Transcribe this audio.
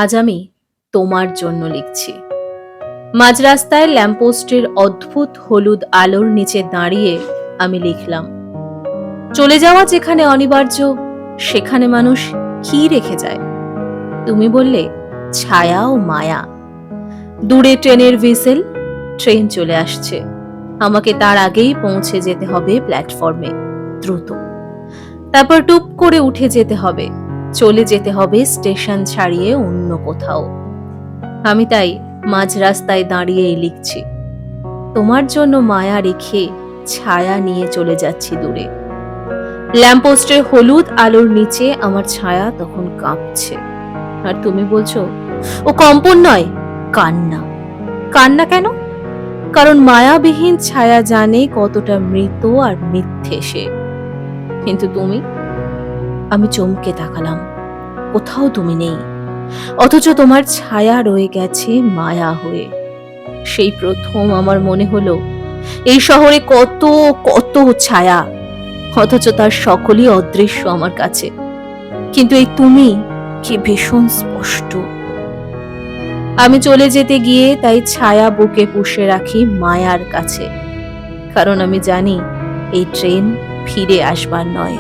আজ আমি তোমার জন্য লিখছি। মাঝ রাস্তায় ল্যাম্পপোস্টের অদ্ভুত হলুদ আলোর নিচে দাঁড়িয়ে আমি লিখলাম, চলে যাওয়া যেখানে অনিবার্য সেখানে মানুষ কি রেখে যায়? তুমি বললে ছায়া ও মায়া। দূরে ট্রেনের হুইসেল, ট্রেন চলে আসছে। আমাকে তার আগেই পৌঁছে যেতে হবে প্ল্যাটফর্মে, দ্রুত। তারপর টুপ করে উঠে যেতে হবে, চলে যেতে হবে স্টেশন ছাড়িয়ে অন্য কোথাও। আমি তাই মাঝ রাস্তায় দাঁড়িয়েই লিখছি, তোমার জন্য মায়া রেখে ছায়া নিয়ে চলে যাচ্ছি দূরে। ল্যাম্পপোস্টের হলুদ আলোর নিচে আমার ছায়া তখন কাঁপছে, আর তুমি বলছো ও কম্পন নয়, কান্না। কান্না কেন? কারণ মায়াবিহীন ছায়া জানে কতটা মৃত আর মিথ্যে সে। কিন্তু তুমি? আমি চমকে তাকালাম, কোথাও তুমি নেই, অথচ তোমার ছায়া রয়ে গেছে মায়া হয়ে। সেই প্রথম আমার মনে হলো এই শহরে কত কত ছায়া, অথচ তার সকলই অদৃশ্য আমার কাছে। কিন্তু এই তুমি কি ভীষণ স্পষ্ট। আমি চলে যেতে গিয়ে তাই ছায়া বুকে পুষে রাখি মায়ার কাছে, কারণ আমি জানি এই ট্রেন ফিরে আসবার নয়।